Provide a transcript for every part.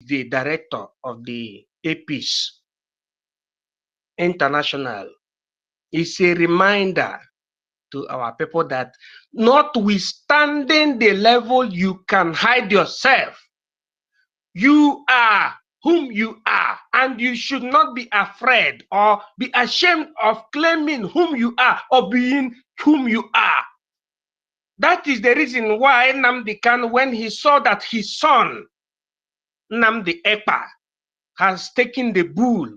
the director of the APs International, is a reminder to our people that notwithstanding the level you can hide yourself, you are whom you are, and you should not be afraid or be ashamed of claiming whom you are or being whom you are. That is the reason why Nnamdi Kanu, when he saw that his son, Nnamdi Ekpa, has taken the bull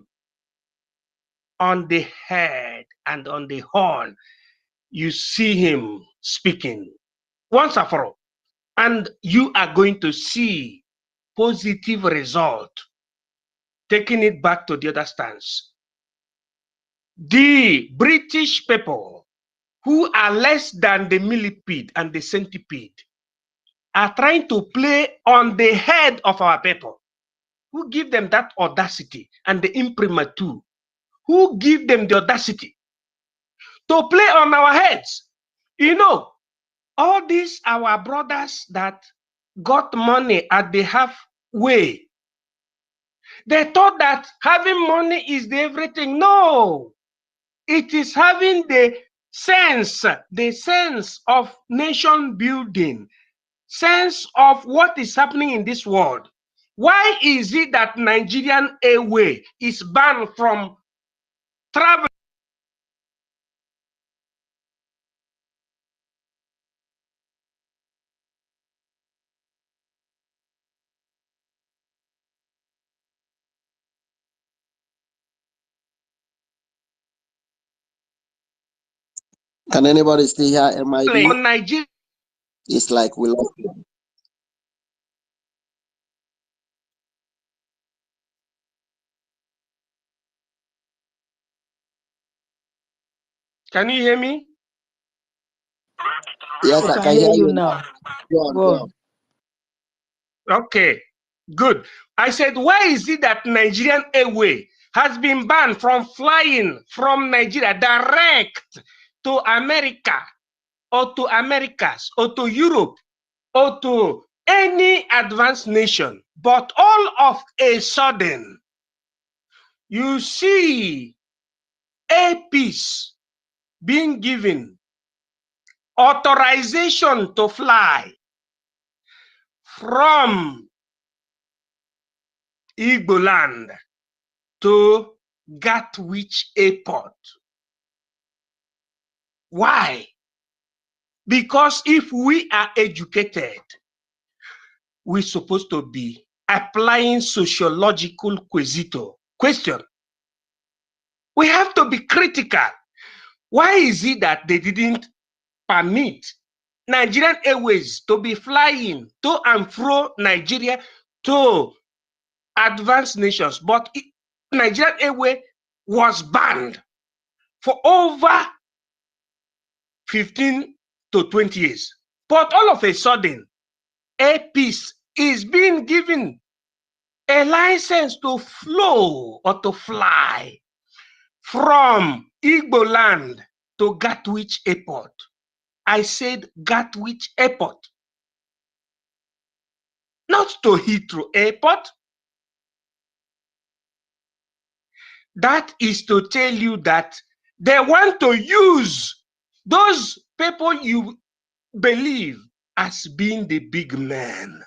on the head and on the horn, you see him speaking once and for all. And you are going to see positive result, taking it back to the other stance. The British people, who are less than the millipede and the centipede, are trying to play on the head of our people. Who give them that audacity and the imprimatur? Who give them the audacity to play on our heads? You know, all these our brothers that got money at the halfway, they thought that having money is the everything. No, it is having the sense of nation building, sense of what is happening in this world. Why is it that Nigerian Airway is banned from travel? Can anybody still hear MID? On Nigeria? It's like we lost him. Can you hear me? Yes, I can hear you now. Go on, go on. Okay, good. I said, why is it that Nigerian Airway has been banned from flying from Nigeria direct to America or to Americas or to Europe or to any advanced nation? But all of a sudden, you see APs being given authorization to fly from Igbo land to Gatwick Airport. Why? Because if we are educated, we're supposed to be applying sociological question. We have to be critical. Why is it that they didn't permit Nigerian Airways to be flying to and fro Nigeria to advanced nations, but Nigerian Airways was banned for over 15 to 20 years. But all of a sudden, APs is being given a license to flow or to fly from Igbo land to Gatwick Airport. I said Gatwick Airport, not to Heathrow Airport. That is to tell you that they want to use those people you believe as being the big man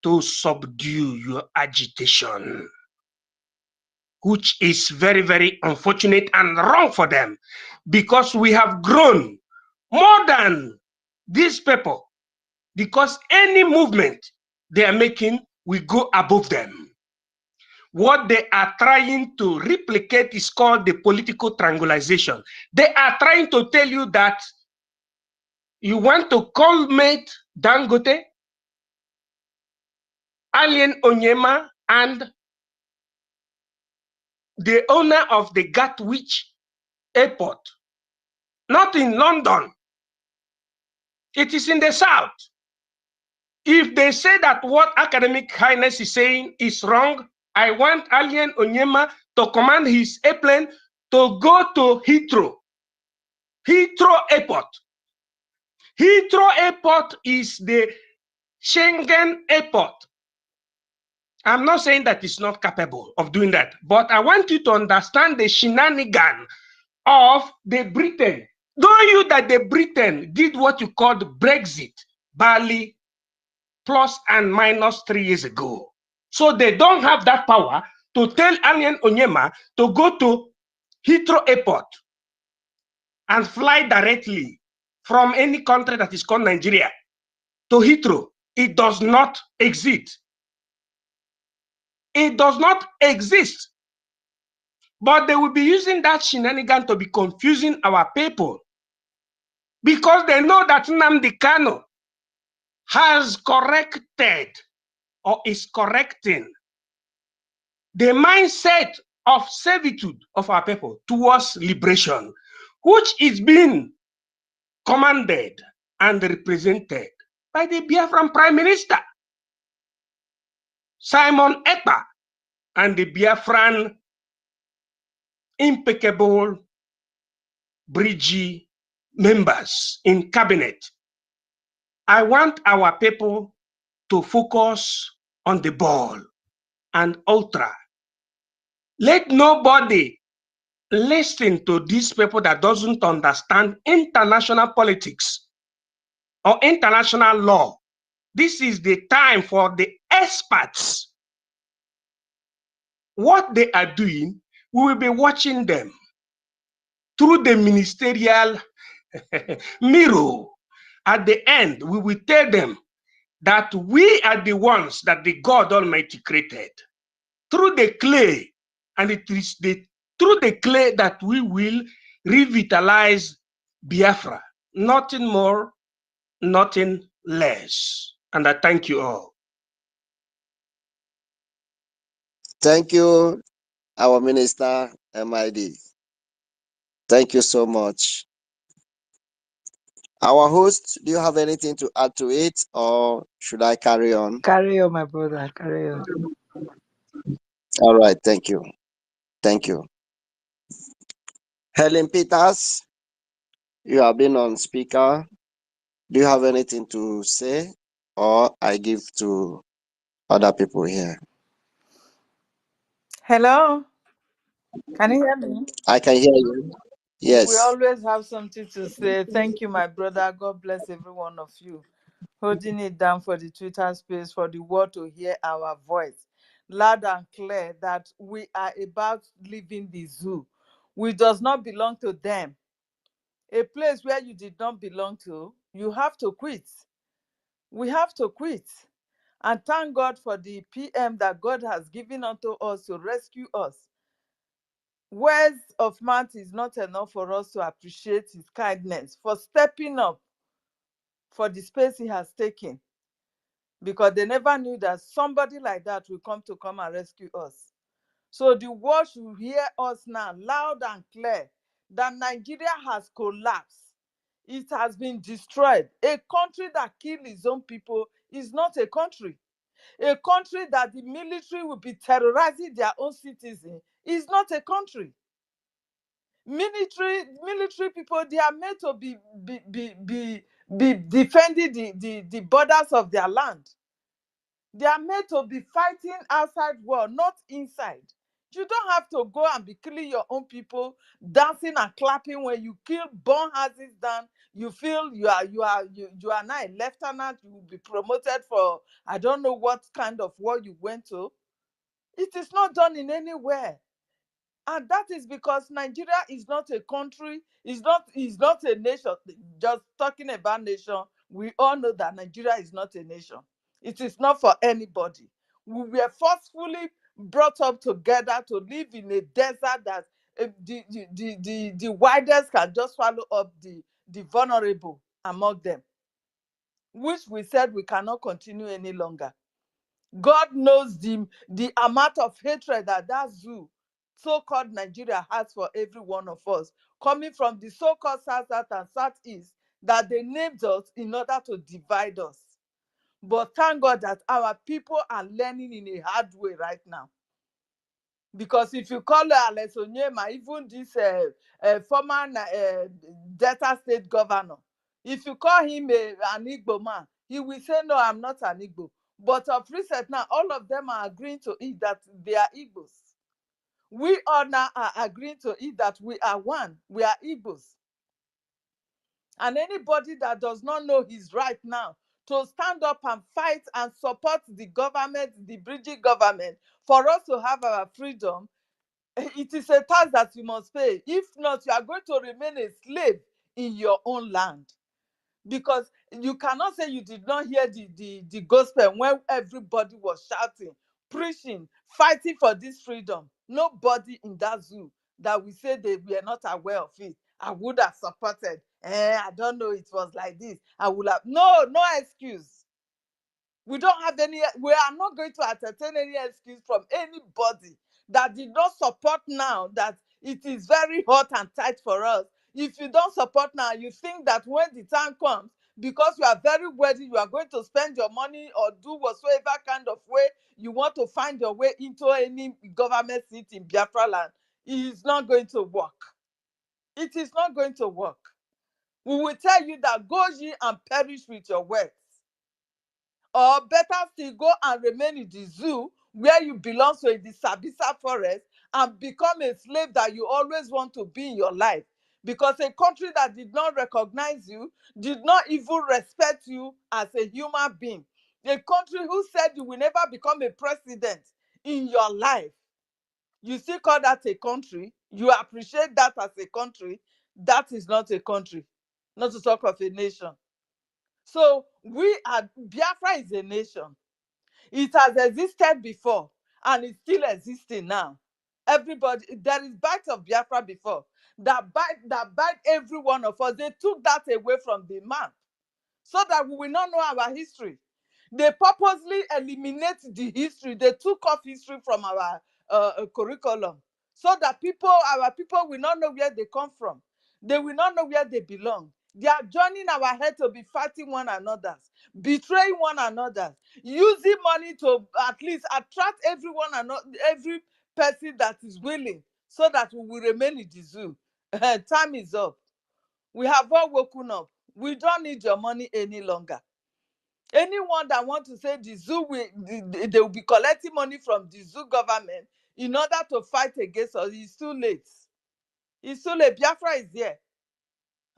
to subdue your agitation, which is very, very unfortunate and wrong for them, because we have grown more than these people, because any movement they are making, we go above them. What they are trying to replicate is called the political triangulation. They are trying to tell you that you want to culminate Dangote, Alien Onyema, and the owner of the Gatwick Airport. Not in London. It is in the south. If they say that what Academic Highness is saying is wrong, I want Alien Onyema to command his airplane to go to Heathrow Airport. Heathrow Airport is the Schengen Airport. I'm not saying that it's not capable of doing that, but I want you to understand the shenanigan of the Britain. Know you that the Britain did what you called Brexit, barely plus and minus 3 years ago. So they don't have that power to tell Alien Onyema to go to Heathrow Airport and fly directly from any country that is called Nigeria to Heathrow. It does not exist. It does not exist. But they will be using that shenanigan to be confusing our people because they know that Nnamdi Kanu has corrected or is correcting the mindset of servitude of our people towards liberation, which is being commanded and represented by the Biafran Prime Minister, Simon Ekpa, and the Biafran impeccable bridge members in cabinet. I want our people to focus on the ball and ultra. Let nobody listen to these people that doesn't understand international politics or international law. This is the time for the experts. What they are doing, we will be watching them through the ministerial mirror. At the end, we will tell them that we are the ones that the God Almighty created through the clay, and it is through the clay that we will revitalize Biafra. Nothing more, nothing less. And I thank you all. Thank you, our Minister MID. Thank you so much. Our host, do you have anything to add to it, or should I carry on? Carry on, my brother. Carry on. All right, thank you. Thank you. Helen Peters, you have been on speaker. Do you have anything to say, or I give to other people here? Hello. Can you hear me? I can hear you. Yes. We always have something to say. Thank you, my brother. God bless every one of you. Holding it down for the Twitter space, for the world to hear our voice loud and clear that we are about leaving the zoo. We does not belong to them. A place where you did not belong to, you have to quit. We have to quit. And thank God for the PM that God has given unto us to rescue us. Words of mouth is not enough for us to appreciate his kindness, for stepping up for the space he has taken, because they never knew that somebody like that will come and rescue us. So the world should hear us now loud and clear that Nigeria has collapsed. It has been destroyed. A country that kills its own people is not a country. A country that the military will be terrorizing their own citizens is not a country. Military people, they are meant to be defending the borders of their land. They are meant to be fighting outside war, not inside. You don't have to go and be killing your own people, dancing and clapping when you kill, burn houses down. You feel you are now a lieutenant. You will be promoted for I don't know what kind of war you went to. It is not done in anywhere. And that is because Nigeria is not a country, is not a nation. Just talking about nation, we all know that Nigeria is not a nation. It is not for anybody. We were forcefully brought up together to live in a desert that the widest can just swallow up the vulnerable among them, which we said we cannot continue any longer. God knows the amount of hatred that zoo, so-called Nigeria, has for every one of us, coming from the so-called South and Southeast, that they named us in order to divide us. But thank God that our people are learning in a hard way right now. Because if you call Alex Onyema, even this former Delta State governor, if you call him an Igbo man, he will say, no, I'm not an Igbo. But of recent now, all of them are agreeing to it that they are Igbos. We all now are agreeing to it that we are one. We are Igbos. And anybody that does not know his right now to stand up and fight and support the government, the British government, for us to have our freedom, it is a tax that you must pay. If not, you are going to remain a slave in your own land. Because you cannot say you did not hear the gospel when everybody was shouting, preaching, fighting for this freedom. Nobody in that zoo that we say they were not aware of it. I would have supported. I don't know, it was like this. I would have. No excuse. We don't have any, we are not going to entertain any excuse from anybody that did not support now that it is very hot and tight for us. If you don't support now, you think that when the time comes, because you are very wealthy, you are going to spend your money or do whatsoever kind of way you want to find your way into any government seat in Biafra land. It is not going to work. It is not going to work. We will tell you that go ye and perish with your words. Or better still, go and remain in the zoo where you belong, so in the Sabisa forest, and become a slave that you always want to be in your life. Because a country that did not recognize you, did not even respect you as a human being, a country who said you will never become a president in your life, you still call that a country? You appreciate that as a country? That is not a country, not to talk of a nation. So Biafra is a nation. It has existed before and it's still existing now. Everybody, there is bite of Biafra before. That bite every one of us. They took that away from the map so that we will not know our history. They purposely eliminate the history. They took off history from our curriculum so that our people will not know where they come from. They will not know where they belong. They are joining our head to be fighting one another, betraying one another, using money to at least attract everyone and every person that is willing, so that we will remain in the zoo. Time is up. We have all woken up. We don't need your money any longer. Anyone that wants to say the zoo they will be collecting money from the zoo government in order to fight against us, it's too late. It's too late. Biafra is here.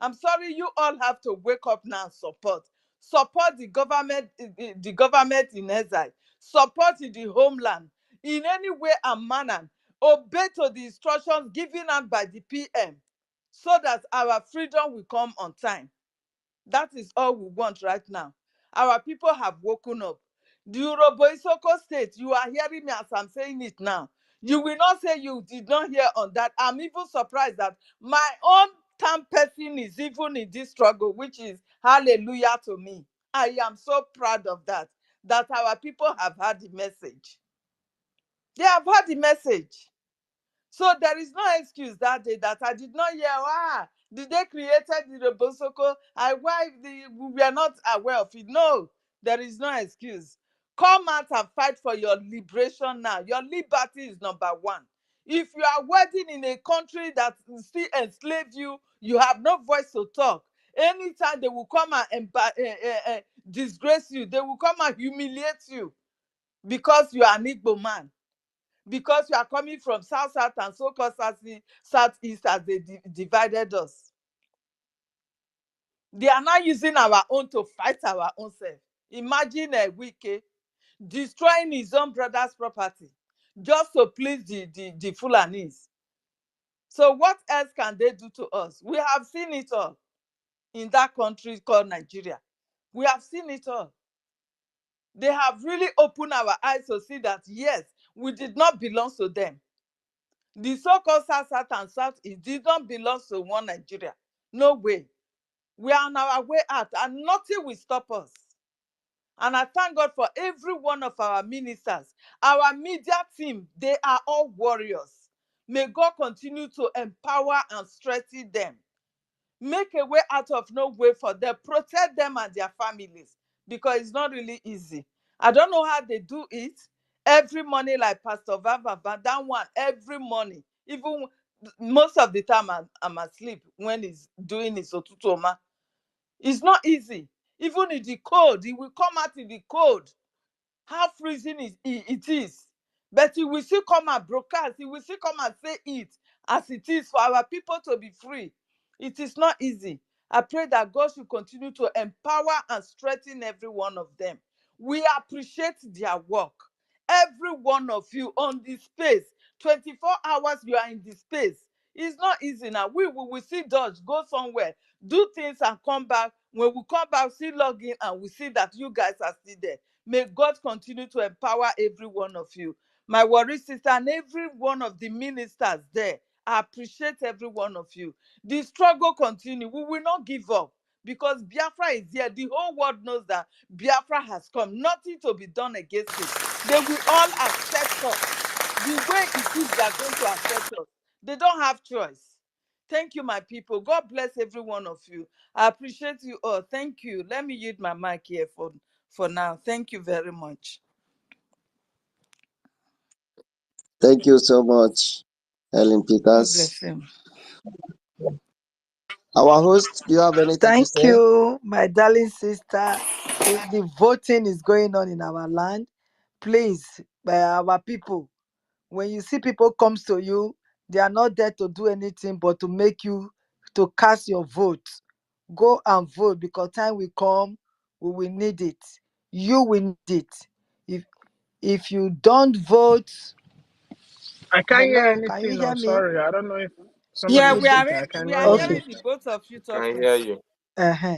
I'm sorry, you all have to wake up now and support. Support the government in exile. Support the homeland in any way and manner. Obey to the instructions given out by the PM so that our freedom will come on time. That is all we want right now. Our people have woken up. The Yoruba Isoko state, you are hearing me as I'm saying it now. You will not say you did not hear on that. I'm even surprised that my own town person is even in this struggle, which is hallelujah to me. I am so proud of that, that our people have heard the message. They have heard the message. So there is no excuse that day that I did not hear. Did they created the Robosoko? We are not aware of it. No, there is no excuse. Come out and fight for your liberation now. Your liberty is number one. If you are working in a country that still enslave you, you have no voice to talk. Anytime they will come and disgrace you, they will come and humiliate you because you are an Igbo man, because you are coming from south and so-called southeast as they divided us. They are now using our own to fight our own self. Imagine a Wike destroying his own brother's property just to please the Fulanis. So what else can they do to us? We have seen it all in that country called Nigeria. We have seen it all. They have really opened our eyes to see that, yes, we did not belong to them. The so-called South and South, it did not belong to one Nigeria. No way. We are on our way out and nothing will stop us. And I thank God for every one of our ministers, our media team. They are all warriors. May God continue to empower and strengthen them. Make a way out of no way for them. Protect them and their families, because it's not really easy. I don't know how they do it. Every morning, like Pastor Vava, that one, every morning. Even most of the time, I'm asleep when he's doing his otutoma. It's not easy. Even in the cold, he will come out in the cold. How freezing it is. But he will still come and broadcast. He will still come and say it as it is for our people to be free. It is not easy. I pray that God should continue to empower and strengthen every one of them. We appreciate their work. Every one of you on this space, 24 hours you are in this space. It's not easy now. We will see Dodge go somewhere, do things and come back. When we come back, see log in and we see that you guys are still there. May God continue to empower every one of you. My worry sister and every one of the ministers there, I appreciate every one of you. The struggle continues. We will not give up because Biafra is here. The whole world knows that Biafra has come. Nothing to be done against it. They will all accept us. The way it is, they are going to accept us. They don't have choice. Thank you, my people. God bless every one of you. I appreciate you all. Thank you. Let me use my mic here for now. Thank you very much. Thank you so much, Helen God Peters. bless him. Our host, do you have anything to Thank say? you, my darling sister. The voting is going on in our land. Please, by our people, when you see people comes to you, they are not there to do anything but to make you to cast your vote. Go and vote because time will come, we will need it. You will need it. If you don't vote, I can't hear hello, can you anything. hear No, me? sorry. I don't know if somebody Yeah, is You speaking. I we cannot are hear okay? hearing anything. the both of you Can talking. hear you. Uh-huh.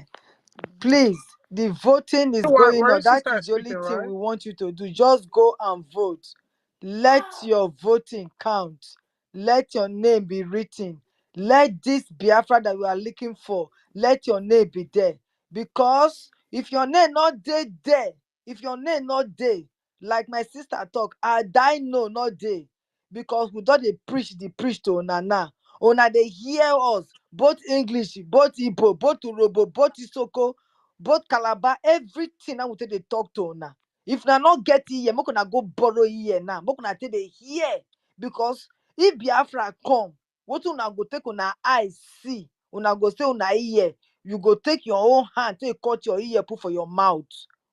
Please, the voting is What, going what on. is That sister is the speaking, only thing right? we want you to do. Just go and vote. Let your voting count. Let your name be written. Let this Biafra that we are looking for, let your name be there. Because if your name not there, if your name not there, like my sister talk, I die no, not there. Because we don't dey preach to una now. Una they hear us, both English, both Igbo, both Urobo, both Isoko, both Calabar, everything I will take they talk to una. If na not get here, make una go borrow here now. Make una take dey hear. Because if Biafra come, what una go take una eyes see, una go say una ear. You go take your own hand, take cut your ear, put for your mouth.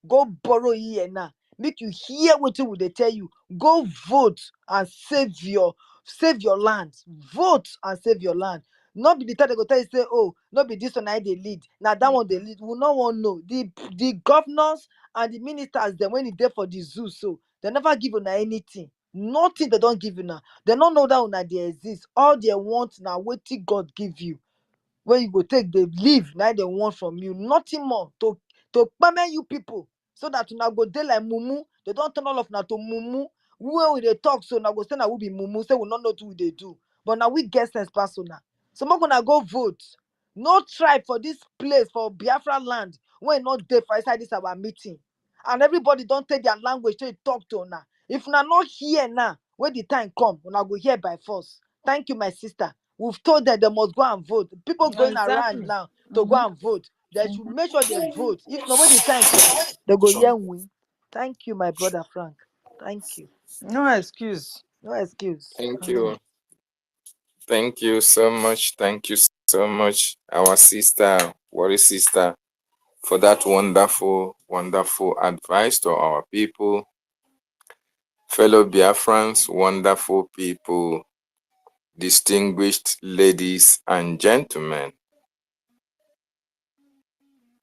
Go borrow here now. Make you hear what they tell you. Go vote and save your land. Vote and save your land. Not be the time they go tell you say, oh, not be this one I they lead. Now that one they lead. We no one know. The governors and the ministers then when they there for the zoo, so they never give you anything. Nothing they don't give you now. They don't know that una they exist. All they want now, what God give you. When you go take the leave, now they want from you. Nothing more to permit you people. So that una go dey like mumu. They don't turn all of na to mumu. When we dey talk, so now go say na we be mumu, say we not know what they do. But now we get sense pass una. So I'm gonna go vote. No try for this place for Biafra land when not there for inside this our meeting. And everybody don't take their language to talk to una. If una not here now, when the time come, una go hear by force. Thank you, my sister. We've told them they must go and vote. People going around Exactly. now to go and vote. They should make sure they vote. If not, when the time come, they go So here and win. Thank you, my brother Frank. Thank you. No excuse. No excuse. thank you. Thank you so much. Thank you so much, our sister, worry sister, for that wonderful, wonderful advice to our people. Fellow Biafrans, wonderful people, distinguished ladies and gentlemen,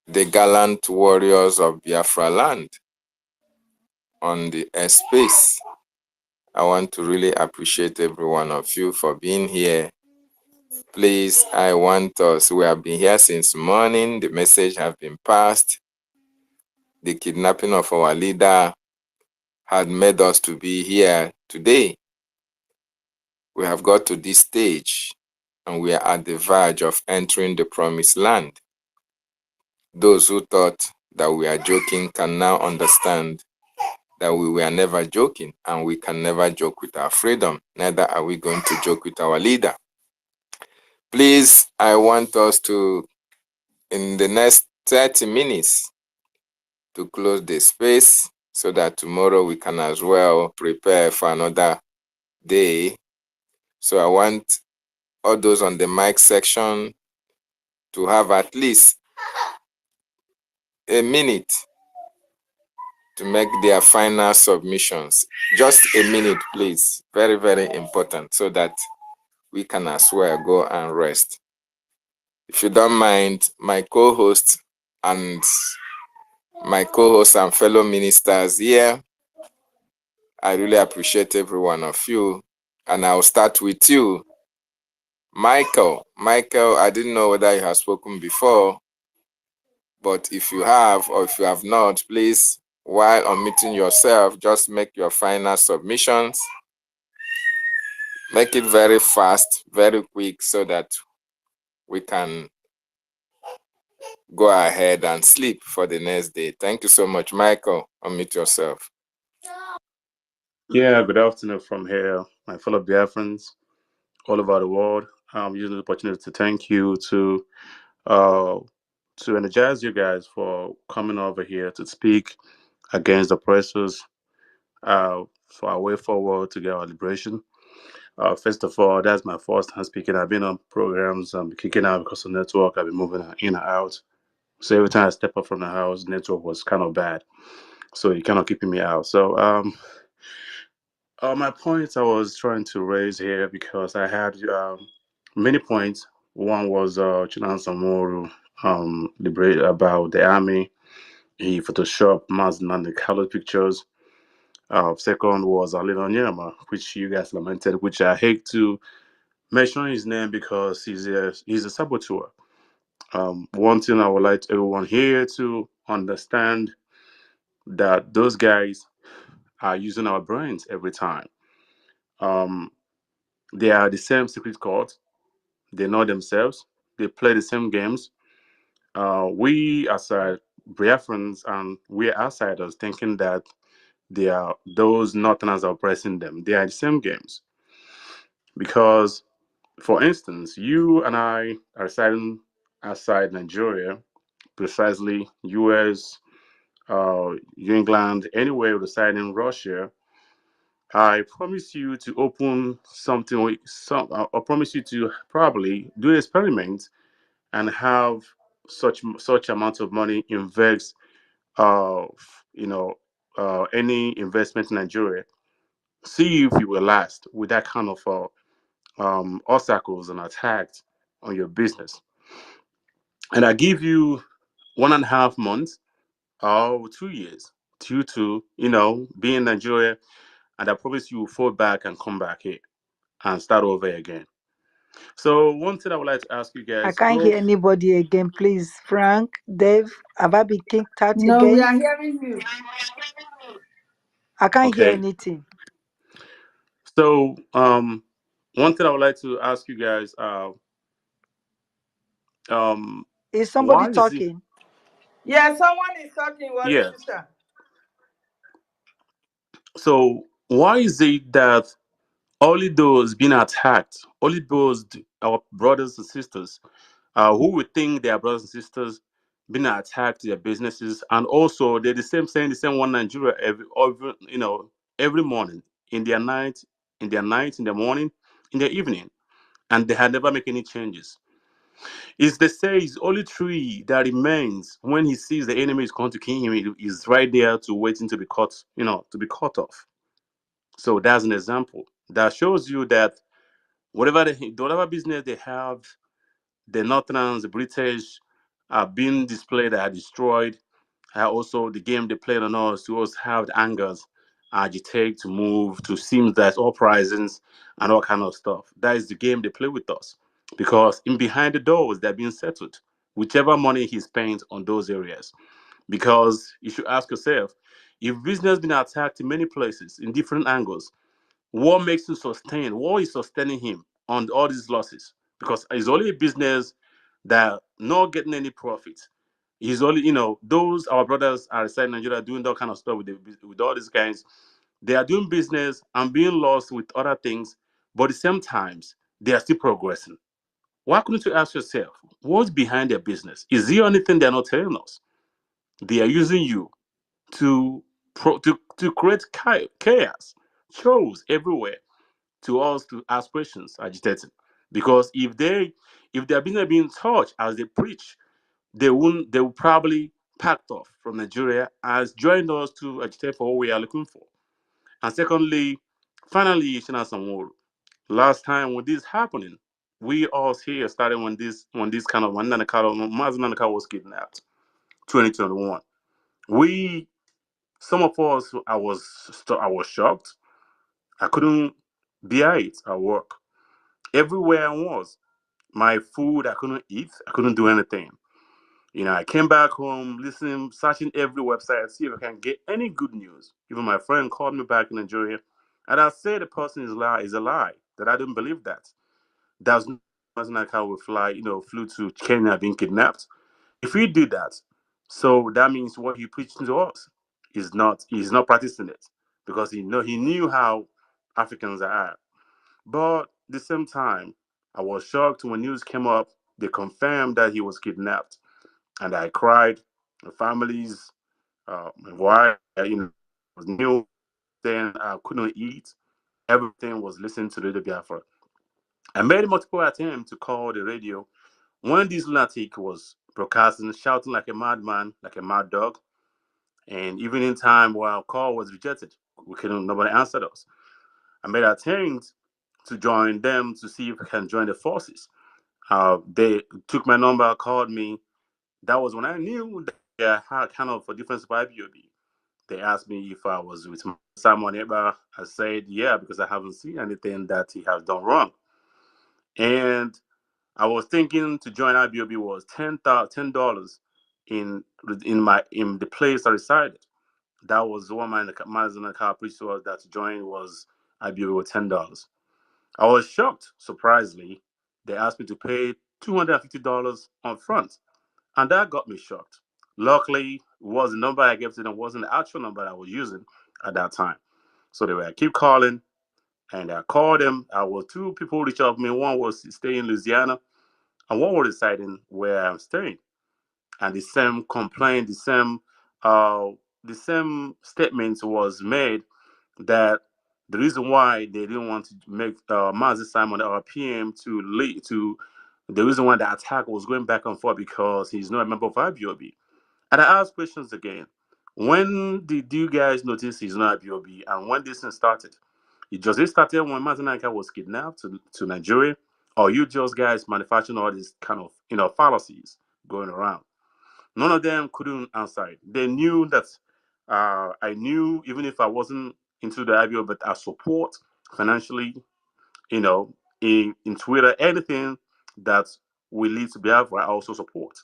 the gallant warriors of Biafra land on the airspace. I want to really appreciate every one of you for being here. Please, I want us, we have been here since morning. The message has been passed. The kidnapping of our leader had made us to be here today. We have got to this stage and we are at the verge of entering the promised land. Those who thought that we are joking can now understand that we were never joking and we can never joke with our freedom. Neither are we going to joke with our leader. Please, I want us to, in the next 30 minutes, to close the space so that tomorrow we can as well prepare for another day. So I want all those on the mic section to have at least a minute to make their final submissions. Just a minute, please. Very, very important, so that we can as well go and rest. If you don't mind, my co-host and fellow ministers here, I really appreciate every one of you. And I'll start with you, Michael. Michael, I didn't know whether you have spoken before, but if you have or if you have not, please, while unmuting yourself, just make your final submissions. Make it very fast, very quick, so that we can go ahead and sleep for the next day. Thank you so much, Michael. Unmute yourself. Yeah, good afternoon from here, my fellow Biafrans all over the world. I'm using the opportunity to thank you uh, to energize you guys for coming over here to speak against the oppressors for our way forward to get our liberation. First of all, that's my first time speaking. I've been on programs, kicking out because of network. I've been moving in and out. So every time I step up from the house, network was kind of bad. So you kind of keeping me out. So my points I was trying to raise here because I had many points. One was Chinan Samoru liberate about the army. He photoshopped Mazda color pictures. Second was Alina Nyama, which you guys lamented, which I hate to mention his name because he's a saboteur. One thing I would like everyone here to understand that those guys are using our brains every time. Um, they are the same secret codes. They know themselves. They play the same games. We outside Biafrans and we outsiders thinking that they are those Northerners are oppressing them. They are the same games. Because, for instance, you and I are residing outside Nigeria, precisely US, England, anywhere residing in Russia. I promise you to open something. I promise you to probably do an experiment and have such amount of money invest uh you know any investment in Nigeria. See if you will last with that kind of obstacles and attacks on your business. And I give you 1.5 months or 2 years to be in Nigeria, and I promise you will fall back and come back here and start over again. So one thing I would like to ask you I guys, can't hear anybody again, please. Frank, Dave, have I been kicked out No, we again? are hearing you. I can't hear okay. anything. So one thing I would like to ask you guys, Is somebody why is it? talking? Yeah, someone is talking. Worry Yes. sister. So why is it that only those being attacked, only those our brothers and sisters, who would think they are brothers and sisters, being attacked their businesses, and also they're the same saying the same one Nigeria every morning, in their night, in their morning, in their evening, and they had never make any changes. Is they say it's only tree that remains when he sees the enemy is going to kill him. He is right there to waiting to be cut, to be cut off. So that's an example that shows you that whatever business they have, the Northerners, the British, are being displayed, are destroyed. Also, the game they played on us to also have the angers, agitate to move, to seem that uprisings and all kind of stuff. That is the game they play with us. Because in behind the doors, they're being settled, whichever money he spent on those areas. Because you should ask yourself, if business been attacked in many places in different angles, what makes him sustain? What is sustaining him on all these losses? Because it's only a business that not getting any profit. He's only, those our brothers are inside Nigeria doing that kind of stuff with all these guys. They are doing business and being lost with other things, but at the same times they are still progressing. Why couldn't you ask yourself what's behind their business? Is there anything they're not telling us? They are using you to to create chaos, shows everywhere to us to ask questions, agitating. Because if their business being touched as they preach, they will probably packed off from Nigeria, has joined us to agitate for what we are looking for. And secondly, finally, Shina Sanwo, last time when this happening, we all here started when this kind of when Nanakalo was kidnapped, 2021. We some of us I was shocked. I couldn't bear it at work. Everywhere I was, my food I couldn't eat. I couldn't do anything. I came back home, listening, searching every website, see if I can get any good news. Even my friend called me back in Nigeria, and I said the person is a lie. That I didn't believe that. That's not like how we flew to Kenya being kidnapped. If he did that, so that means what he preached to us he's not practicing it because he knew how Africans are. But at the same time, I was shocked when news came up. They confirmed that he was kidnapped, and I cried. The families, my wife, was new. Then I couldn't eat. Everything was listening to Radio Biafra. I made multiple attempts to call the radio when this lunatic was broadcasting, shouting like a madman, like a mad dog. And even in time where our call was rejected, nobody answered us. I made attempts to join them to see if I can join the forces. They took my number, called me. That was when I knew that they had kind of a difference of IBOB. They asked me if I was with someone ever. I said, yeah, because I haven't seen anything that he has done wrong. And I was thinking to join IBOB was $10 in the place I resided. That was one man in the car preached to us that to join was IBOB with $10. I was shocked, surprisingly. They asked me to pay $250 on front. And that got me shocked. Luckily, it was the number I gave to them wasn't the actual number I was using at that time. So they were keep calling, and I called them. I was two people reached out to me. One was staying in Louisiana, and one was deciding where I'm staying. And the same complaint, the same statement was made that the reason why they didn't want to make Mazi Simon or PM to lead to the reason why the attack was going back and forth because he's not a member of IBOB. And I asked questions again. When did you guys notice he's not IBOB and when this thing started? It just started when Mazi was kidnapped to Nigeria, or you just guys manufacturing all these kind of fallacies going around. None of them couldn't answer it. They knew that I knew even if I wasn't into the IBO, but I support financially, in Twitter, anything that will lead to Biafra, I also support.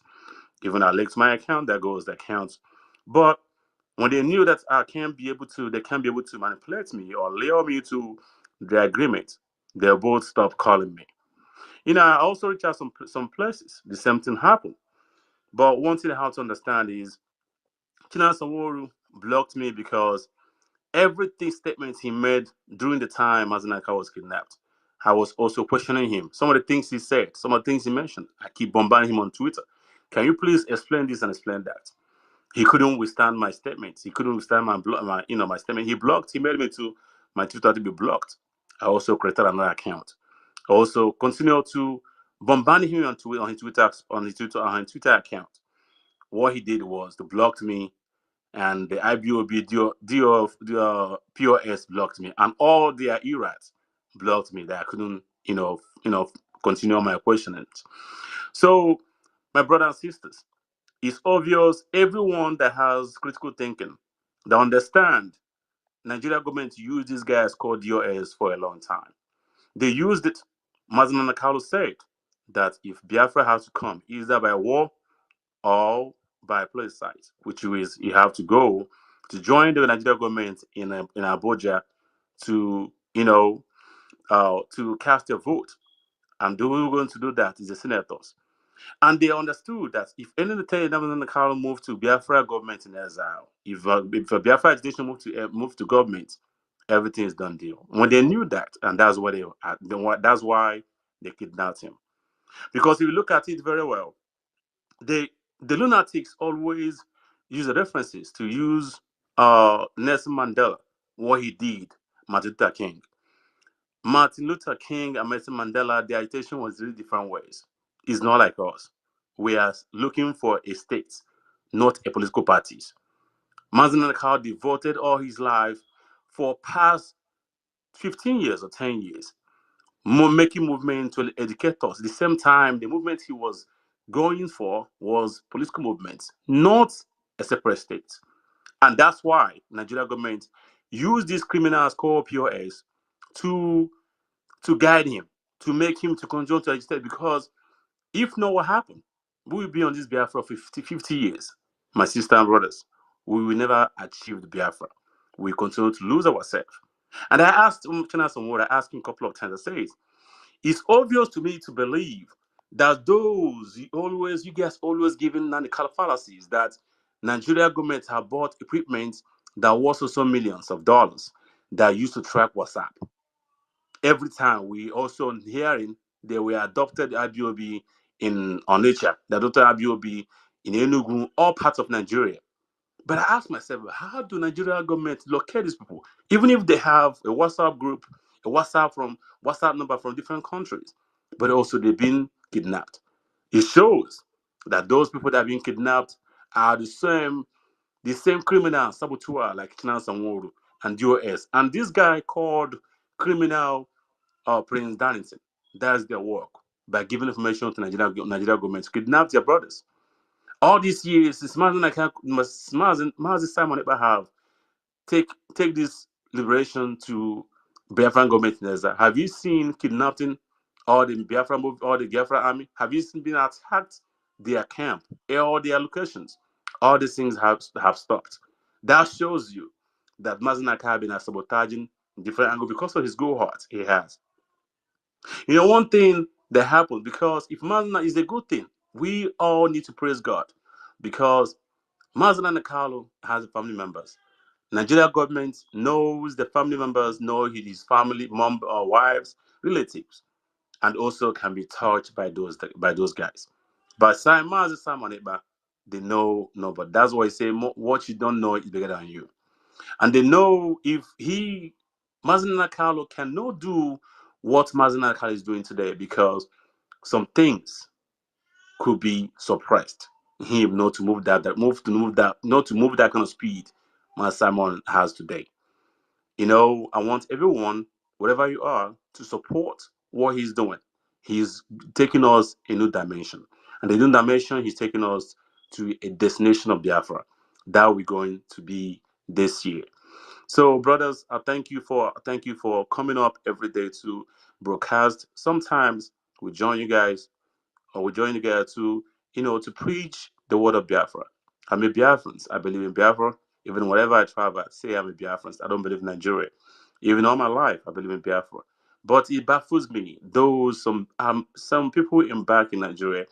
Even I linked my account, that goes the account. But when they knew that they can't be able to manipulate me or lure me to the agreement, they both stopped calling me. I also reached out some places. The same thing happened. But one thing I have to understand is Chinan Sanworu blocked me because everything statements he made during the time Mazinaka was kidnapped, I was also questioning him. Some of the things he said, some of the things he mentioned, I keep bombarding him on Twitter. Can you please explain this and explain that? He couldn't withstand my statements. He couldn't withstand my statement. He blocked. He made me to my Twitter to be blocked. I also created another account. I also continued to bombard him on his Twitter account. What he did was to block me, and the IBOB POS blocked me, and all their eras blocked me that I couldn't, continue my questioning. So, my brothers and sisters, it's obvious everyone that has critical thinking, that understand Nigeria government used these guys called DOS for a long time. They used it. Mazin Nakalo said that if Biafra has to come, either by war or by plebiscite, which is you have to go to join the Nigerian government in Abuja to to cast your vote. And the way we're going to do that is the senators. And they understood that if any of the Nakalo moved to Biafra government in exile, if a Biafra agitation move to government, everything is done deal. When they knew that, and that's why that's why they kidnapped him. Because if you look at it very well, the lunatics always use the references to use Nelson Mandela, what he did, Martin Luther King. Martin Luther King and Nelson Mandela, the agitation was really different ways. It's not like us. We are looking for a state, not a political parties. Mazi Nnamdi Kanu devoted all his life for past 15 years or 10 years, making movement to educate us. At the same time, the movement he was going for was political movement, not a separate state. And that's why Nigeria government used these criminals called POS to guide him, to make him to control to agitate. Because if not, what happened? We will be on this Biafra for 50 years, my sister and brothers. We will never achieve the Biafra. We continue to lose ourselves. And I asked China Somora, I asked him a couple of times, I said, it's obvious to me to believe that you guys always giving the fallacies that Nigeria government have bought equipment that was also millions of dollars that used to track WhatsApp. Every time we also hearing they were adopted IBOB in Onitsha, they adopted IBOB in Enugu, all parts of Nigeria. But I ask myself, how do Nigeria government locate these people? Even if they have a WhatsApp group, a WhatsApp number from different countries, but also they've been kidnapped. It shows that those people that have been kidnapped are the same criminal saboteur like Chinas and and DOS. And this guy called criminal Prince Darlington. That's their work by giving information to Nigeria government to kidnap their brothers. All these years, it's Mazi Simon Ekpa have take this liberation to Biafran government. Have you seen kidnapping all the Biafra army? Have you seen been attacked their camp, all their locations? All these things have stopped. That shows you that Mazi have been sabotaging different angles because of his good heart he has. You know, one thing that happened, because if Mazda is a good thing, we all need to praise God, because Mazda Nakalo has family members. Nigeria government knows the family members, know his family, mom or wives, relatives, and also can be touched by those guys. But Simon Eba, they know no, but that's why I say what you don't know is bigger than you. And they know if Mazda Nakalo cannot do what Mazda Nakalo is doing today, because some things could be suppressed. Him not to move that not to move that kind of speed Master Simon has today. You know, I want everyone, wherever you are, to support what he's doing. He's taking us a new dimension. And the new dimension, he's taking us to a destination of Biafra that we're going to be this year. So, brothers, I thank you for coming up every day to broadcast. Sometimes we join you guys, or we join together to, to preach the word of Biafra. I'm a Biafrans. I believe in Biafra. Even wherever I travel, I say I'm a Biafrans. I don't believe in Nigeria. Even all my life, I believe in Biafra. But it baffles me. Those some people back in Nigeria,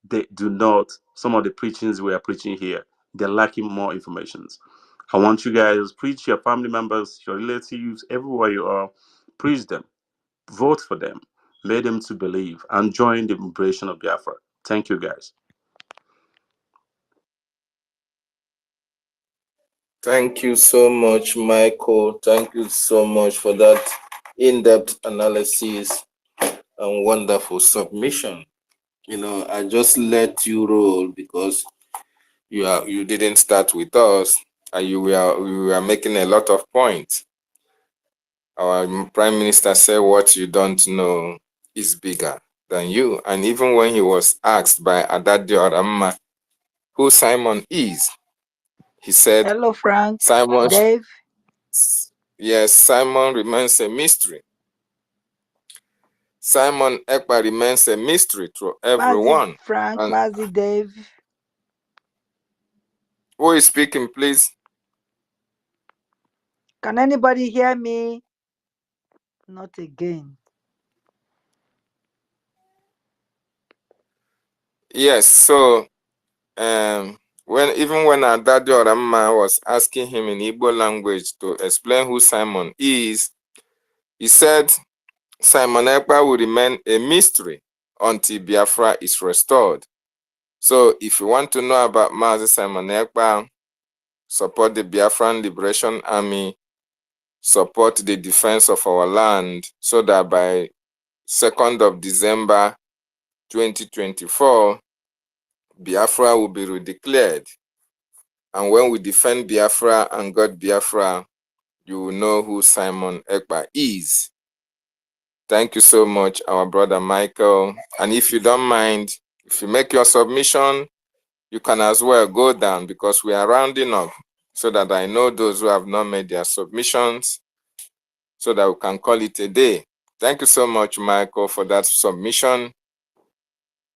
they do not. Some of the preachings we are preaching here, they're lacking more information. I want you guys preach your family members, your relatives, everywhere you are, preach them, vote for them, made them to believe, and join the liberation of Biafra. Thank you, guys. Thank you so much, Michael. Thank you so much for that in-depth analysis and wonderful submission. I just let you roll because you didn't start with us, and we were making a lot of points. Our prime minister said what you don't know is bigger than you. And even when he was asked by Adadio Aramma who Simon is, he said, Hello, Frank. Simon, Dave. yes, Simon remains a mystery. Simon Ekpa remains a mystery to everyone. Mazi Frank, And Mazi Dave. who is speaking, please? Can anybody hear me? Not again. Yes, so when Adadio Aramma was asking him in Igbo language to explain who Simon is, he said Simon Ekpa will remain a mystery until Biafra is restored. So if you want to know about Mazi Simon Ekpa, support the Biafran Liberation Army, support the defense of our land, so that by 2nd of December 2024, Biafra will be redeclared. And when we defend Biafra and God Biafra, you will know who Simon Ekpa is. Thank you so much, our brother Michael. And if you don't mind, if you make your submission, you can as well go down because we are rounding up so that I know those who have not made their submissions so that we can call it a day. Thank you so much, Michael, for that submission.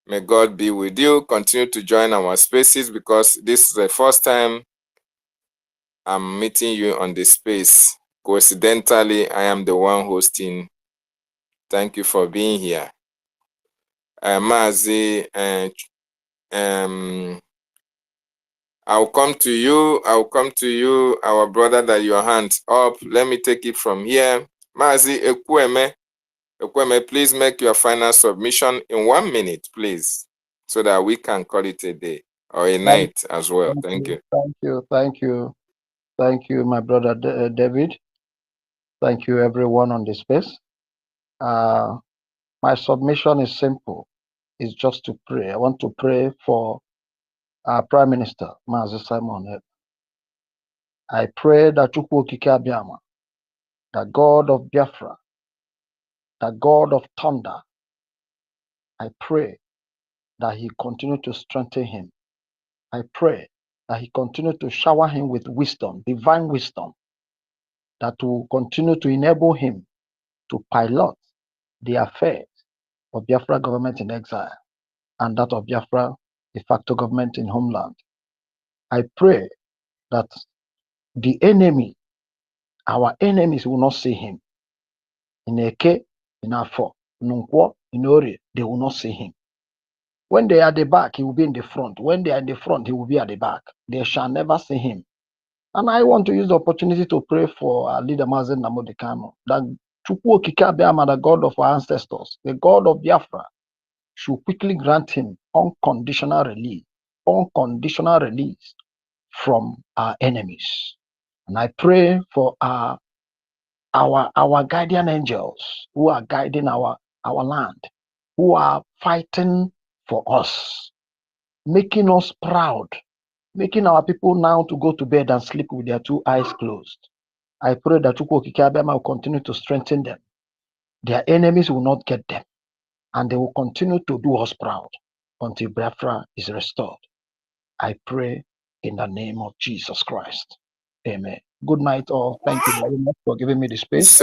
May God be with you. Continue to join our spaces because this is the first time I'm meeting you on the space. Coincidentally, I am the one hosting. Thank you for being here. Mazi, I'll come to you. Our brother, that your hands up. Let me take it from here. Mazi Ekweme, please make your final submission in 1 minute, please, so that we can call it a day or a night as well. Thank you. Thank you, my brother David. Thank you, everyone on the space. My submission is simple. It's just to pray. I want to pray for our Prime Minister, Mazi Simon. I pray that Chukwu Okike Abiama, the God of Biafra, the God of thunder, I pray that he continue to strengthen him. I pray that he continue to shower him with wisdom, divine wisdom, that will continue to enable him to pilot the affairs of Biafra government in exile and that of Biafra de facto government in homeland. I pray that the enemy, our enemies, will not see him. In Eke, in Afo, in Nkwo, in Ori, they will not see him. When they are at the back, he will be in the front. When they are in the front, he will be at the back. They shall never see him. And I want to use the opportunity to pray for our leader, Mazen Namodekano, that Chukwu Okike Abiama, the God of our ancestors, the God of Biafra, should quickly grant him unconditional release from our enemies. And I pray for our guardian angels who are guiding our land, who are fighting for us, making us proud, making our people now to go to bed and sleep with their 2 eyes closed. I pray that Chukwu Okike Abiama will continue to strengthen them. Their enemies will not get them, and they will continue to do us proud until Biafra is restored. I pray in the name of Jesus Christ. Amen. Good night, all. Thank you very much for giving me the space.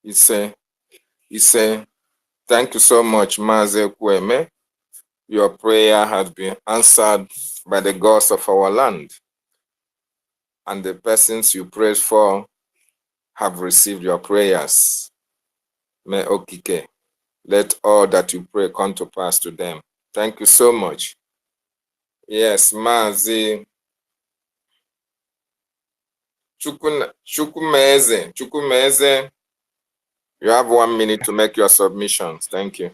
You say, thank you so much, Mazi Ekweme. Your prayer has been answered by the gods of our land, and the persons you prayed for have received your prayers. May Okike let all that you pray come to pass to them. Thank you so much. Yes, Mazi Chukwumeze, you have 1 minute to make your submissions. Thank you.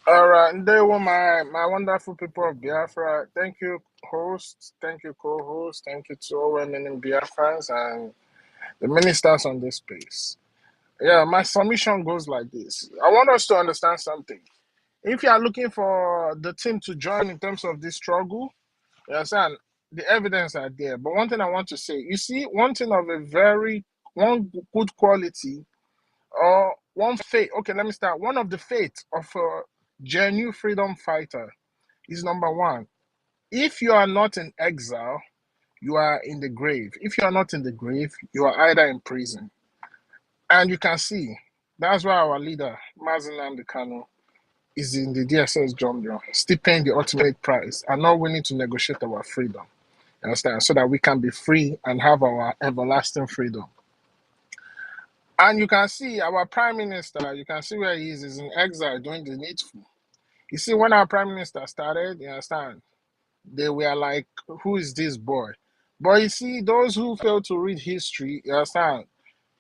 All right, they were my wonderful people of Biafra. Thank you, host. Thank you, co-host. Thank you to all women in Biafrans and the ministers on this space. Yeah, my submission goes like this. I want us to understand something. If you are looking for the team to join in terms of this struggle, you understand, the evidence are there. But one thing I want to say, you see, one thing of one good quality or one faith. Okay, let me start. One of the faith of a genuine freedom fighter is number one. If you are not in exile, you are in the grave. If you are not in the grave, you are either in prison. And you can see, that's why our leader, Mazen Kanu, is in the DSS jungle, still paying the ultimate price and not willing to negotiate our freedom. You understand? So that we can be free and have our everlasting freedom. And you can see our prime minister, you can see where he is in exile doing the needful. You see, when our prime minister started, you understand, they were like, who is this boy? But you see, those who fail to read history, you understand,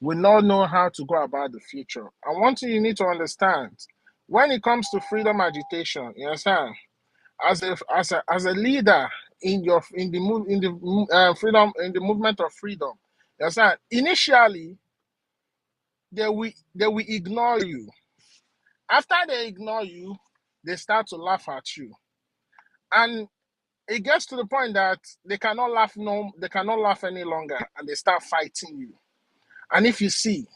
will not know how to go about the future. And one thing you need to understand, when it comes to freedom agitation, you understand, as a leader in the freedom in the movement of freedom, you understand, initially they will ignore you. After they ignore you, they start to laugh at you. And it gets to the point that they cannot laugh any longer, and they start fighting you. And if you see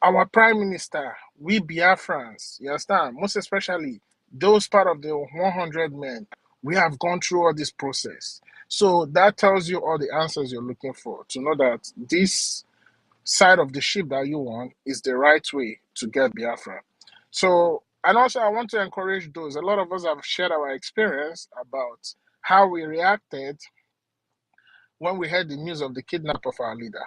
our prime minister, we Biafrans, you understand, most especially those part of the 100 men, we have gone through all this process. So that tells you all the answers you're looking for, to know that this side of the ship that you want is the right way to get Biafra. So, and also I want to encourage those, a lot of us have shared our experience about how we reacted when we heard the news of the kidnap of our leader.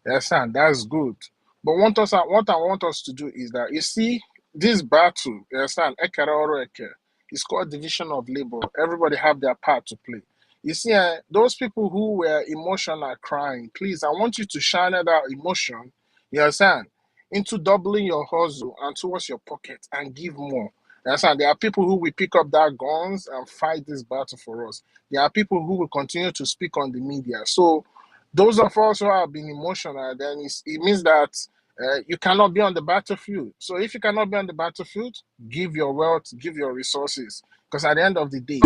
Yes, and that's good. But what I want us to do is that, you see, this battle, you understand, it's called division of labor. Everybody have their part to play. You see, those people who were emotional crying, please, I want you to channel that emotion, you understand, into doubling your hustle and towards your pocket and give more. You understand? There are people who will pick up their guns and fight this battle for us. There are people who will continue to speak on the media. So those of us who have been emotional, then it means that you cannot be on the battlefield. So if you cannot be on the battlefield, give your wealth, give your resources. Because at the end of the day,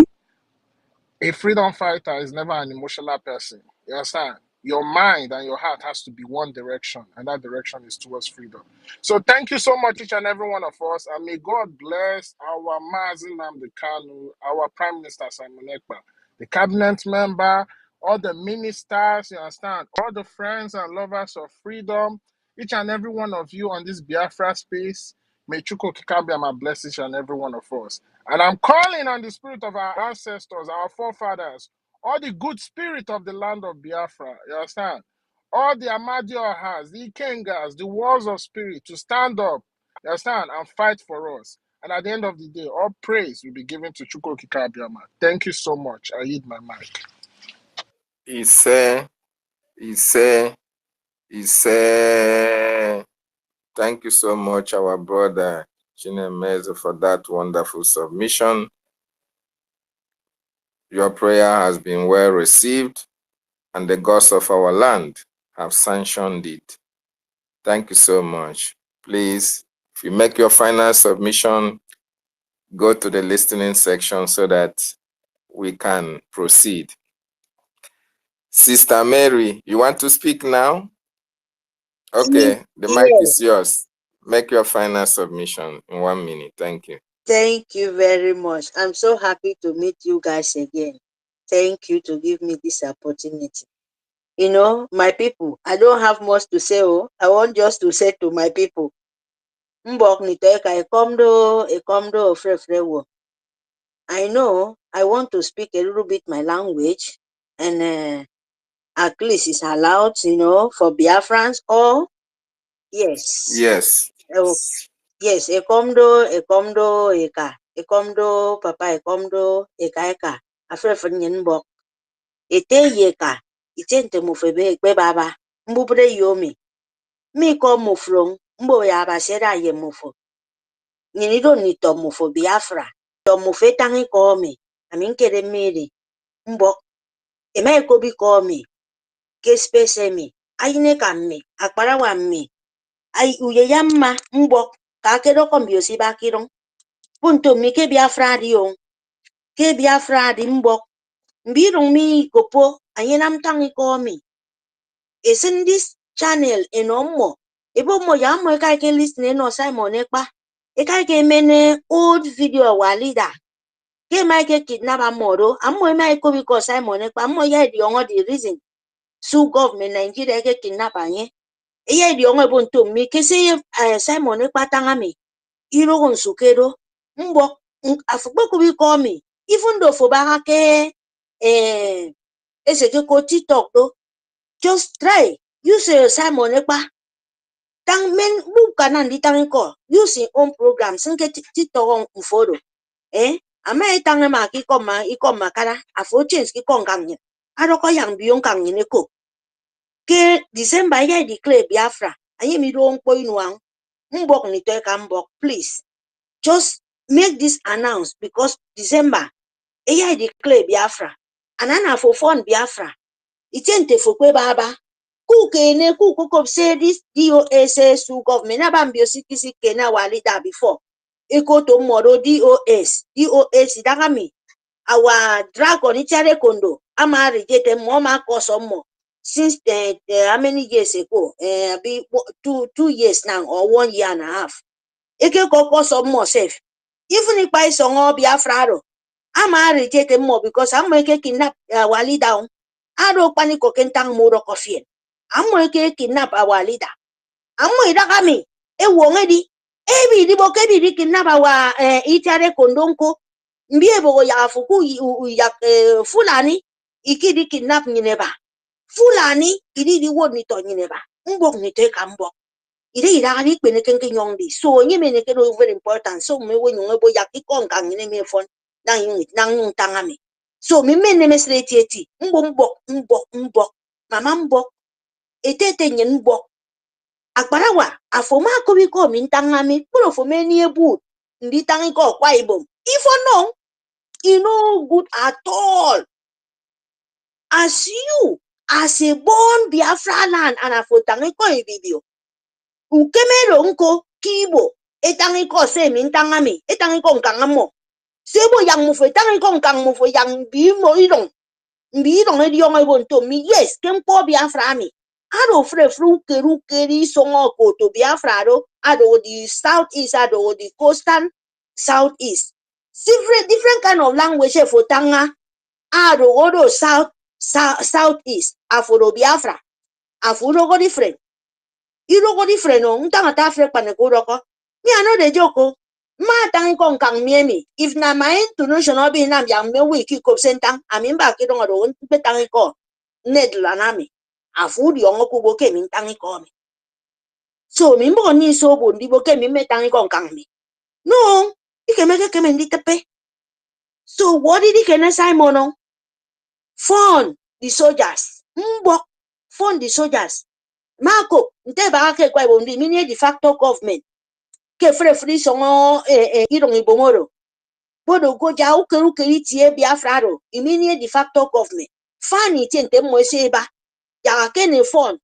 a freedom fighter is never an emotional person. You understand? Your mind and your heart has to be one direction, and that direction is towards freedom. So thank you so much, each and every one of us, and may God bless our Mazi Nnamdi Kanu, our Prime Minister Simon Ekpa, the cabinet member, all the ministers, you understand, all the friends and lovers of freedom, each and every one of you on this Biafra space. May Chuko Kikabiyama bless each and every one of us. And I'm calling on the spirit of our ancestors, our forefathers, all the good spirit of the land of Biafra, you understand? All the Amadiohas, the Ikengas, the walls of spirit to stand up, you understand, and fight for us. And at the end of the day, all praise will be given to Chuko Kikabiyama. Thank you so much. I yield my mic. Thank you so much, our brother Chinemezo, for that wonderful submission. Your prayer has been well received, and the gods of our land have sanctioned it. Thank you so much. Please, if you make your final submission, go to the listening section so that we can proceed. Sister Mary, you want to speak now? Okay, the mic is yours. Make your final submission in 1 minute. Thank you. Thank you very much. I'm so happy to meet you guys again. Thank you to give me this opportunity. You know, my people, I don't have much to say. Oh, I want just to say to my people, I know I want to speak a little bit my language, and at least it's allowed, you know, for Biafrans. Or yes. Yes. Yes, ekomdo, eka. Ekomdo, papa, ekomdo, eka. Afrefa nyenbok. Ete yeka. Itente mufebe, ekbe baba. Mbubre yomi. Mi ko mufrong. Mbo ya basera ye mufo. Nyinido ni to mufo Biafra. To mufe tangi komi. Aminkere miri. Mbok. Ema ekobi komi. Kespese mi. Ayine kami. Akpara wa mi. Ay uye yamma. Mbok. Kakedo kombio si bakirong. Punto mi ke Biafra di yon. Ke Biafra di mbok. Mbirong mi kopo. Ayenam tangi komi. It's in this channel enomo. Ebo mo ya mo eka ke listen no Simon Ekpa. Eka ke mene old video walida. Ke ma ke kidnap amoro. Amo ma eko because Simon Ekpa. Amo ya di ongo the reason. Su government Nigeria ke kidnap anye. Eya di ongo ebo nto mi. Ke se Simon Ekpa tangami. Iro onsukero. Mbok. Afukbo kubi komi. Even though for baka ke eseke ko TikTok do. Just try. Use Simon Ekpa. Tang men buka nandi tango. Use own programs. Nge TikTok on photo. Ama etang ma ki koma makara. Afo change ki kongangye. Aroko yang biyong kangye neko. Ke December ya declare Biafra. Aye mi do onpo inuang. Mbok ni to ka mbok. Please. Just make this announce because December. Eya declare Biafra. Anana for fun Biafra. Itente for kwe baba. Kukene kuko say this DOS su government abambio sikisi kena walida before. Eko to moro DOS dagami. our dragon ichere kondo ama reject mama cause more since how many years ago be 2 years now or 1 year and a half eke cause more safe even if I saw Biafra ama reject more because I'm make kidnap our leader aro paniko kentang muro coffee I'm make kidnap our leader I'm idagami e wongedi ebi dibo kebi di kidnap our ichere kondonko mbie bogo ya fuku ya fulani ikidi kidnap nyineba fulani idi di wod ni to nyineba mbok ni te kambo ide ida ni kpene kenke nyongdi so nyime ne kedo very important so me wo nyongo bo yakki konka nyine me fon nang yung tangami so me me ne mesreti eti mbok mama mbok etete nyen mbok akparawa afoma ko bi ko min tangami puro fo me ni ebu ndi tangi ko kwa ibom ifo no you know good at all as you as a born Biafra land and a fotangi ko ibibio ukemero nko kibo etangi ko se min tangami etangi ko nkangamo sebo yang mufo etangi ko nkang mufo yang bimo irong mbirong ediong ebonto mi yes kempo Biafra mi ado fru keru songo ko to Biafra do ado the southeast ado the coastal southeast different kind of language for tanga ado odo southeast afro Biafra afro go different iro go different no ntanga ta Africa ne ko roko me I know the joko ma tangi ko nkang miemi if na my intonation obi na yang me wiki ko sentang amimba ki don ro npe tangi ko nedla nami afu di ongo ku go ke min tangi ko mi so mi mbo ni so bo ndi bo ke mi me tangi ko nkang mi no ike me ke me ndi tepe so what did he Simon fund the soldiers mbo fund the soldiers Marco nte ba ke kwa bo ndi mini de facto government ke free songo irong ibomoro bodo go ja ukeru ke itie Biafra ro imini de facto government fani tente mo seba ya ke ne fund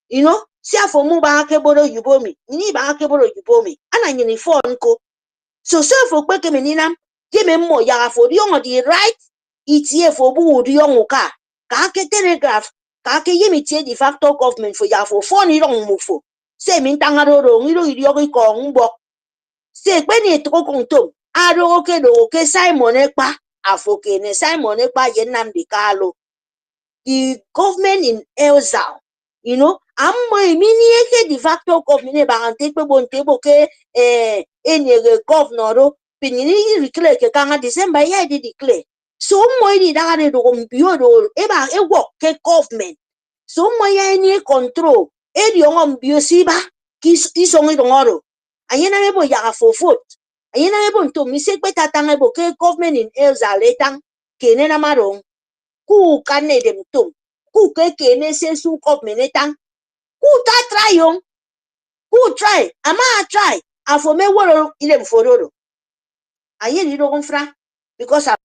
you know si afọ mu ba ke bodo yubomi ni ba ke bodo yubomi ana nyini fund ko so fo pe ke meninam ye me mo ya afọ ri on the right itie fo bu ri on ka ke telegraph ka ke yemi tie de facto government fo ya afọ fund irong mu fo se mi tangaro ro ngiro iri o ko ngbo se pe ni to ko ntom aro ke do ke Simon ekpa afoke ne Simon ekpa ye Nnamdi Kanu the government in exile you know amma mini eke de facto government ba ante pe bonte bo ke enyere governor ro pinini declare ke kanga December ya di declare so mo di da ne do mbio do e ba e work ke government so mo ya ni control e di ngom bio siba ki iso ngi ngoro anyena me bo ya fofot anyena me bo nto mi se pe tatanga bo ke government in exile tang ke ne na marong ku kane dem tum ku ke ne se su government tang ku ta try yon ku try ama try afo me woro ile mfororo aye ni do nfra because afo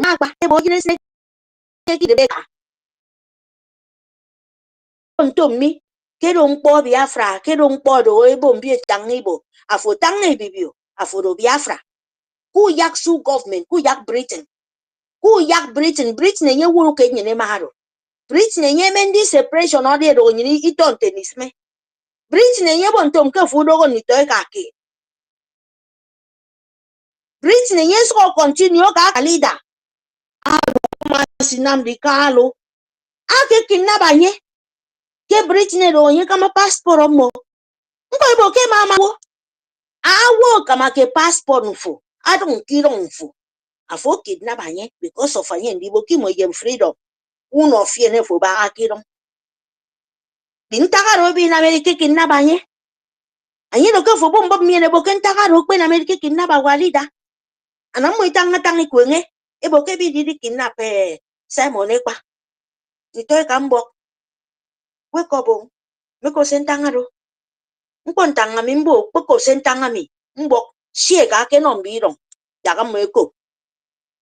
ma gba e bo jine se ke ki de beka nto mi kedo mkpo Biafra kedo mkpo do ebo mbi tang ibo afo tang ibibio afo do Biafra ku yak su government ku yak Britain enye wuru ke nyene maharo Britain enye mendi separation ode do nyini iton tenisme Britain enye bo ntom ke fu dogo ni to ka ke Britain enye so continue ka leader Nnamdi Kanu ake kinabanye ke Britain do onye kama passport mo ngo ibo ke mama wo awo kama ke passport mfo adon kiro mfo afo kidnabanye because of anye ndi bo kimo yem freedom uno fie ne fo ba akiro bintagaro bi na America kidnabanye anye do ke fo bombo mi ne bo ke ntagaro pe na America kidnaba walida ana mo itanga tangi kwenge e bo ke bi di kidnap Simon ekpa itoy kambo wekobo meko sentangaro mko ntanga mi mbo poko sentanga mi mbo Shie ka ke no mbirong. Ya ka mweko.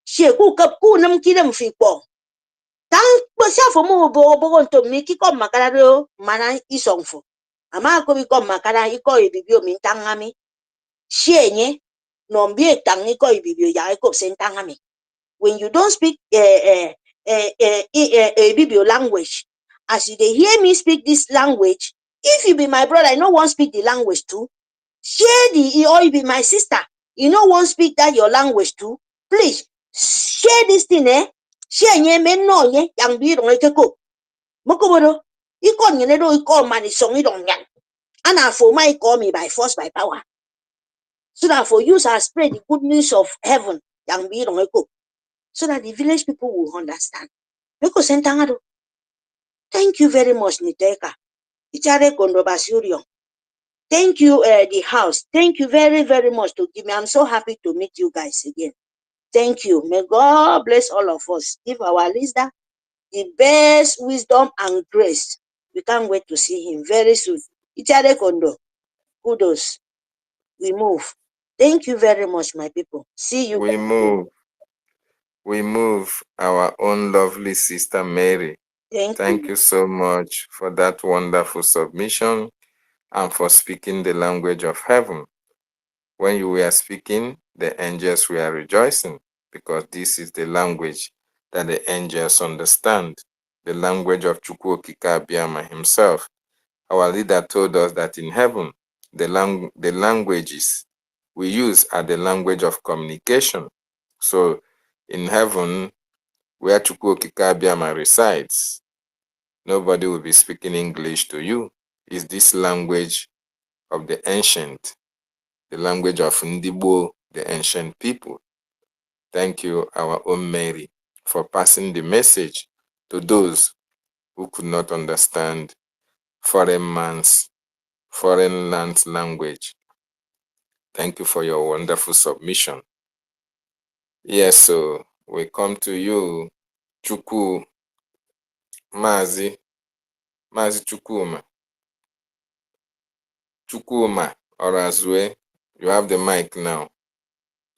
Shie ku kap ku nam kidem fi po. Tang po sia fo mo bo nto mi ki kom makara ro mana isongfo. Ama ko bi kom makara iko ibibio mi tangami. Shie nye no mbi tang iko ibibio ya ko sentangami. When you don't speak Bibio language, as you they hear me speak this language, if you be my brother, I no one speak the language too. Share the or you be my sister, you no one speak that your language too. Please share this thing, eh? Share nye men no nye yang bi dong ekeko. Mokobodo, iko nye do iko mani song idong yang. And for my call me by force by power. So that for you I spread the good news of heaven yang bi dong ekeko. So that the village people will understand. Thank you very much, Niteka. Thank you, the house. Thank you very, very much to give me. I'm so happy to meet you guys again. Thank you. May God bless all of us. Give our leader the best wisdom and grace. We can't wait to see him very soon. Kudos. We move. Thank you very much, my people. See you. We move our own lovely sister Mary. Thank you so much for that wonderful submission and for speaking the language of heaven. When you were speaking, the angels were rejoicing because this is the language that the angels understand, the language of Chukwu Okike Abiama himself. Our leader told us that in heaven, the languages we use are the language of communication. So in heaven, where Chukwu Okike Abiama resides, nobody will be speaking English to you. It's this language of the ancient, the language of Ndibo, the ancient people. Thank you, our own Mary, for passing the message to those who could not understand foreign land's language. Thank you for your wonderful submission. Yes, so we come to you, Chukwu, Mazi Chukwuma. Chukwuma Orazue, you have the mic now.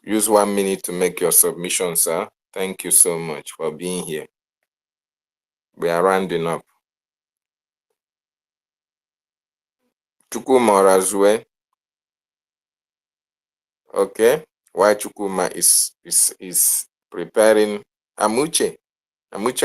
Use 1 minute to make your submission, sir. Thank you so much for being here. We are rounding up. Chukwuma Orazue. Okay. Why Chukwuma is preparing Amuche. Amuche